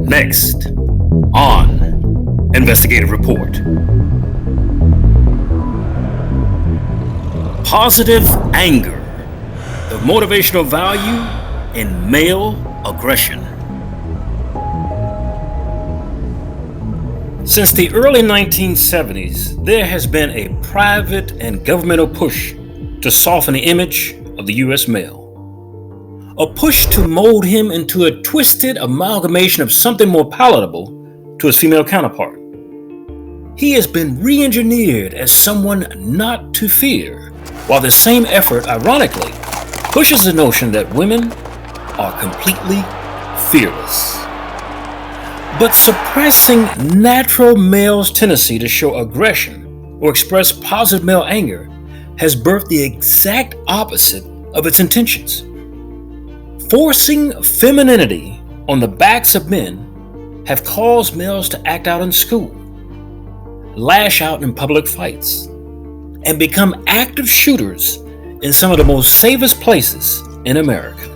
Next on Investigative Report. Positive anger, the motivational value in male aggression. Since the early 1970s, there has been a private and governmental push to soften the image of the U.S. male. A push to mold him into a twisted amalgamation of something more palatable to his female counterpart. He has been re-engineered as someone not to fear, while the same effort, ironically, pushes the notion that women are completely fearless. But suppressing natural male's tendency to show aggression or express positive male anger has birthed the exact opposite of its intentions. Forcing femininity on the backs of men have caused males to act out in school, lash out in public fights, and become active shooters in some of the most safest places in America.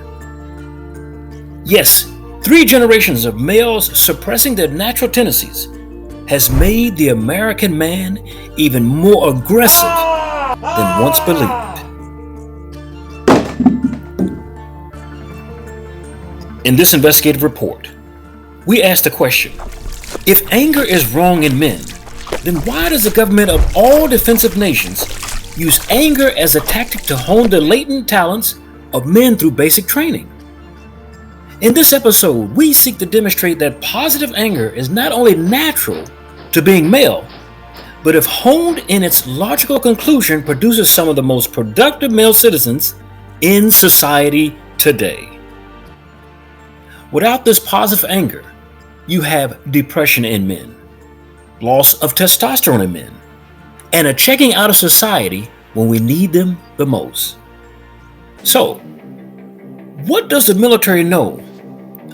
Yes, 3 generations of males suppressing their natural tendencies has made the American man even more aggressive than once believed. In this investigative report, we asked the question, if anger is wrong in men, then why does the government of all defensive nations use anger as a tactic to hone the latent talents of men through basic training? In this episode, we seek to demonstrate that positive anger is not only natural to being male, but if honed in its logical conclusion, produces some of the most productive male citizens in society today. Without this positive anger, you have depression in men, loss of testosterone in men, and a checking out of society when we need them the most. So, what does the military know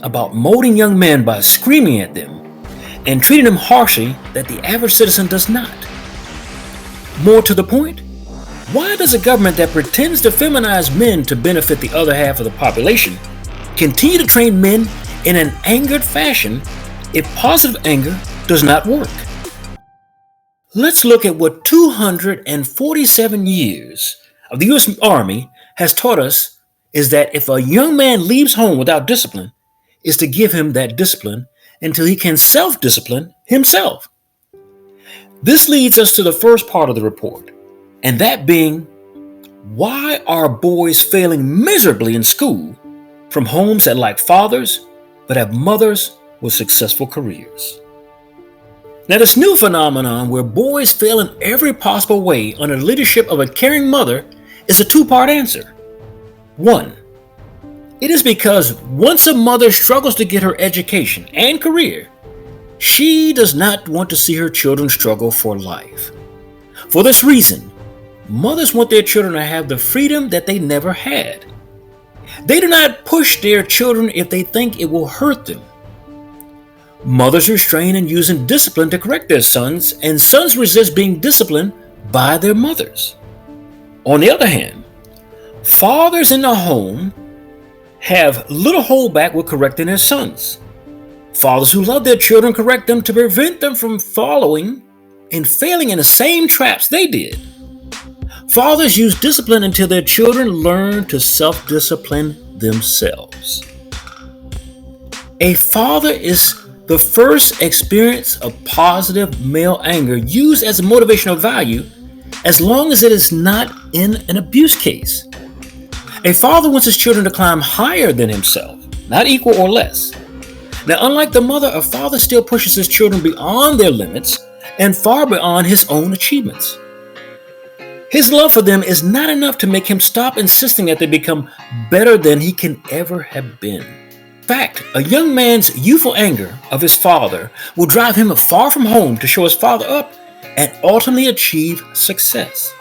about molding young men by screaming at them and treating them harshly that the average citizen does not? More to the point, why does a government that pretends to feminize men to benefit the other half of the population continue to train men in an angered fashion if positive anger does not work? Let's look at what 247 years of the U.S. Army has taught us is that if a young man leaves home without discipline, is to give him that discipline until he can self-discipline himself. This leads us to the first part of the report, and that being, why are boys failing miserably in school from homes that lack fathers but have mothers with successful careers? Now, this new phenomenon where boys fail in every possible way under the leadership of a caring mother is a 2-part answer. 1, it is because once a mother struggles to get her education and career, she does not want to see her children struggle for life. For this reason, mothers want their children to have the freedom that they never had. They do not push their children if they think it will hurt them. Mothers restrain and use discipline to correct their sons, and sons resist being disciplined by their mothers. On the other hand, fathers in the home have little holdback with correcting their sons. Fathers who love their children correct them to prevent them from following and failing in the same traps they did. Fathers use discipline until their children learn to self-discipline themselves. A father is the first experience of positive male anger used as a motivational value as long as it is not in an abuse case. A father wants his children to climb higher than himself, not equal or less. Now, unlike the mother, a father still pushes his children beyond their limits and far beyond his own achievements. His love for them is not enough to make him stop insisting that they become better than he can ever have been. In fact, a young man's youthful anger of his father will drive him far from home to show his father up and ultimately achieve success.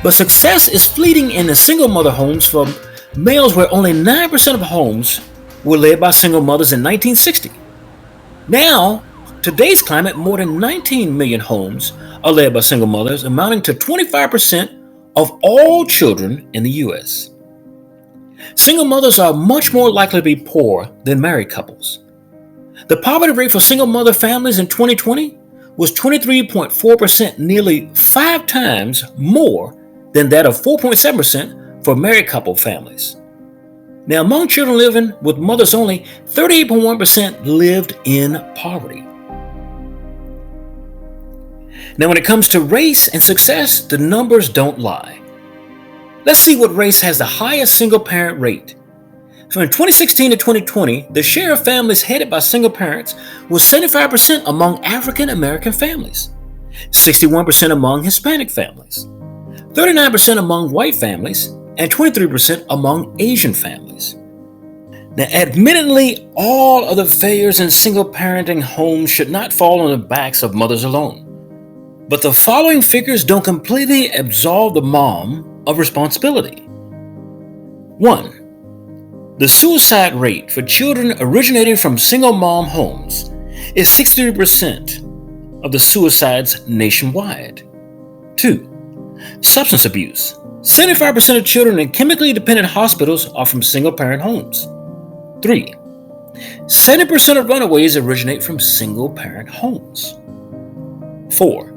But success is fleeting in the single mother homes for males where only 9% of homes were led by single mothers in 1960. Now, today's climate, more than 19 million homes are led by single mothers, amounting to 25% of all children in the U.S. Single mothers are much more likely to be poor than married couples. The poverty rate for single mother families in 2020 was 23.4%, nearly 5 times more than that of 4.7% for married couple families. Now, among children living with mothers only, 38.1% lived in poverty. Now, when it comes to race and success, the numbers don't lie. Let's see what race has the highest single-parent rate. From 2016 to 2020, the share of families headed by single parents was 75% among African American families, 61% among Hispanic families, 39% among white families, and 23% among Asian families. Now, admittedly, all of the failures in single-parenting homes should not fall on the backs of mothers alone. But the following figures don't completely absolve the mom of responsibility. 1. The suicide rate for children originating from single mom homes is 63% of the suicides nationwide. 2. Substance abuse. 75% of children in chemically dependent hospitals are from single parent homes. 3. 70% of runaways originate from single parent homes. 4.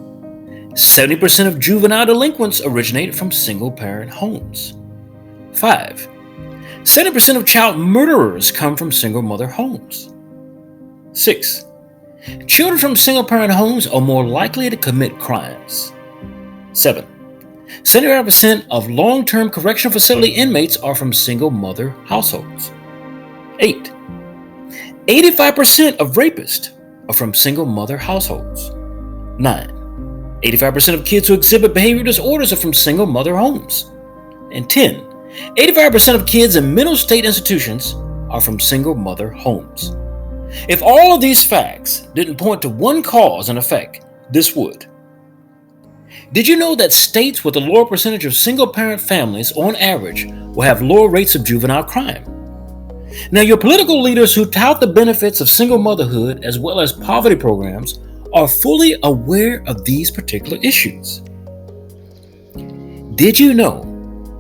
70% of juvenile delinquents originate from single parent homes. 5. 70% of child murderers come from single mother homes. 6. Children from single parent homes are more likely to commit crimes. 7. 75% of long-term correctional facility inmates are from single mother households. 8. 85% of rapists are from single mother households. 9. 85% of kids who exhibit behavior disorders are from single mother homes. And 10. 85% of kids in mental state institutions are from single mother homes. If all of these facts didn't point to one cause and effect, this would. Did you know that states with a lower percentage of single-parent families, on average, will have lower rates of juvenile crime? Now, your political leaders who tout the benefits of single motherhood as well as poverty programs are fully aware of these particular issues. Did you know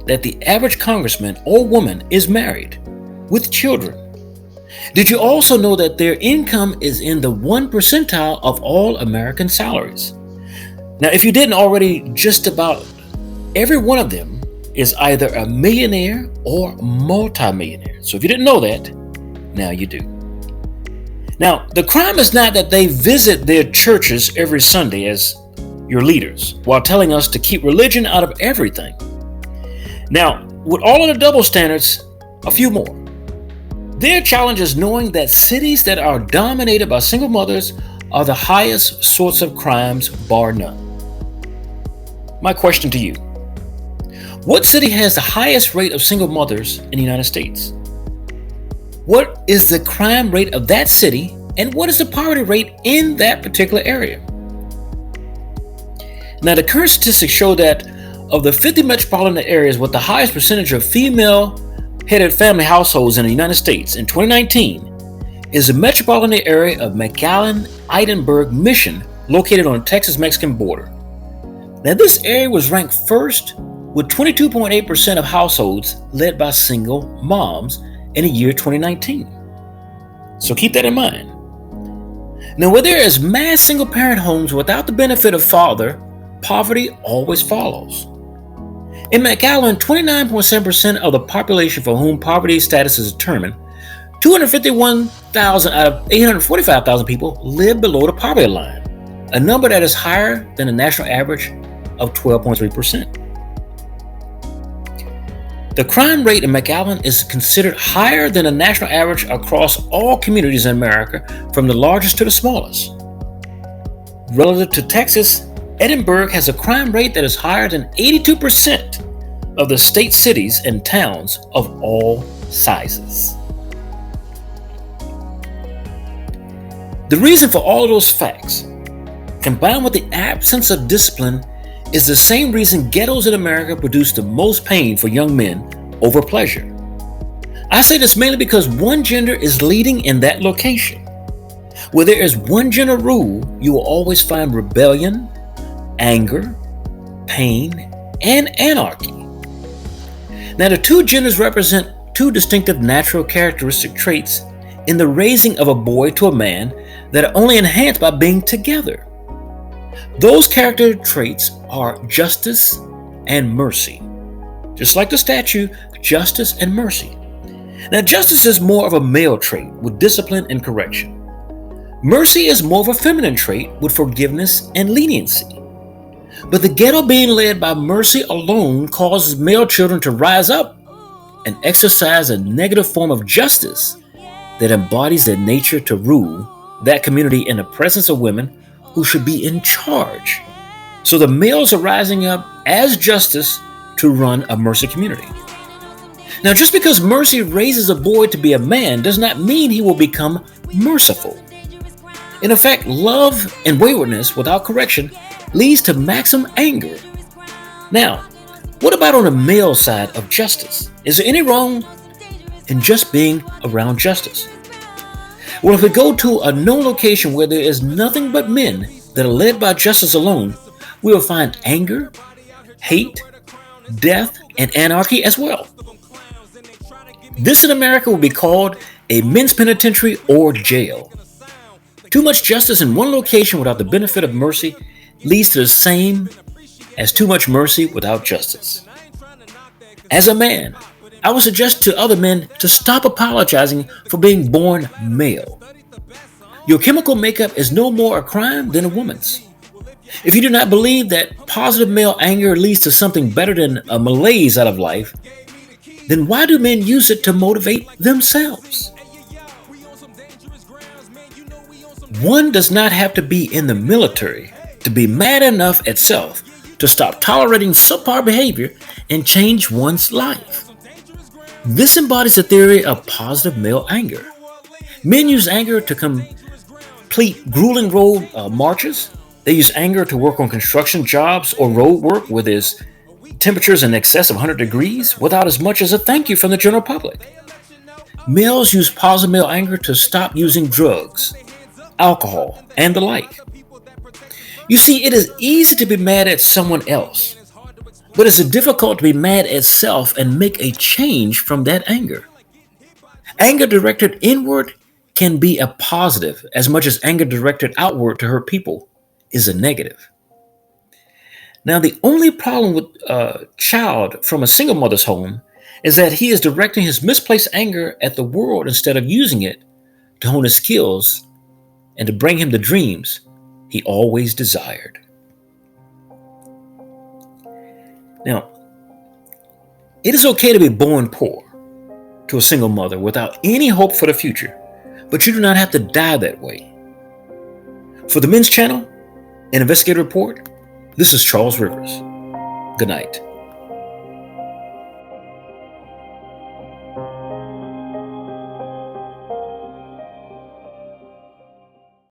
that the average congressman or woman is married with children? Did you also know that their income is in the 1 percentile of all American salaries? Now, if you didn't already, just about every one of them is either a millionaire or multimillionaire. So if you didn't know that, now you do. Now, the crime is not that they visit their churches every Sunday as your leaders while telling us to keep religion out of everything. Now, with all of the double standards, a few more. Their challenge is knowing that cities that are dominated by single mothers are the highest sorts of crimes, bar none. My question to you: what city has the highest rate of single mothers in the United States? What is the crime rate of that city, and what is the poverty rate in that particular area? Now, the current statistics show that of the 50 metropolitan areas with the highest percentage of female-headed family households in the United States in 2019 is the metropolitan area of McAllen-Edinburg Mission, located on the Texas-Mexican border. Now, this area was ranked first with 22.8% of households led by single moms in the year 2019. So keep that in mind. Now, where there is mass single-parent homes without the benefit of father, poverty always follows. In McAllen, 29.7% of the population for whom poverty status is determined, 251,000 out of 845,000 people live below the poverty line, a number that is higher than the national average of 12.3%. The crime rate in McAllen is considered higher than the national average across all communities in America, from the largest to the smallest. Relative to Texas, Edinburgh has a crime rate that is higher than 82% of the state cities and towns of all sizes. The reason for all of those facts, combined with the absence of discipline, is the same reason ghettos in America produce the most pain for young men over pleasure. I say this mainly because one gender is leading in that location. Where there is one gender rule, you will always find rebellion, anger, pain, and anarchy. Now, the two genders represent two distinctive natural characteristic traits, in the raising of a boy to a man that are only enhanced by being together. Those character traits are justice and mercy. Just like the statue, justice and mercy. Now, justice is more of a male trait with discipline and correction. Mercy is more of a feminine trait with forgiveness and leniency. But the ghetto being led by mercy alone causes male children to rise up and exercise a negative form of justice that embodies their nature to rule that community in the presence of women who should be in charge. So the males are rising up as justice to run a mercy community. Now, just because mercy raises a boy to be a man does not mean he will become merciful. In effect, love and waywardness without correction leads to maximum anger. Now, what about on the male side of justice? Is there any wrong in just being around justice? Well, if we go to a known location where there is nothing but men that are led by justice alone, we will find anger, hate, death, and anarchy as well. This in America will be called a men's penitentiary or jail. Too much justice in one location without the benefit of mercy leads to the same as too much mercy without justice. As a man, I would suggest to other men to stop apologizing for being born male. Your chemical makeup is no more a crime than a woman's. If you do not believe that positive male anger leads to something better than a malaise out of life, then why do men use it to motivate themselves? One does not have to be in the military to be mad enough at self to stop tolerating subpar behavior and change one's life. This embodies the theory of positive male anger. Men use anger to complete grueling road marches. They use anger to work on construction jobs or road work where there's temperatures in excess of 100 degrees without as much as a thank you from the general public. Males use positive male anger to stop using drugs, alcohol, and the like. You see, it is easy to be mad at someone else, but it's difficult to be mad at self and make a change from that anger. Anger directed inward can be a positive as much as anger directed outward to hurt people is a negative. Now, the only problem with a child from a single mother's home is that he is directing his misplaced anger at the world instead of using it to hone his skills and to bring him the dreams he always desired. Now, it is okay to be born poor to a single mother without any hope for the future, but you do not have to die that way. For the Men's Channel and Investigative Report, this is Charles Rivers. Good night.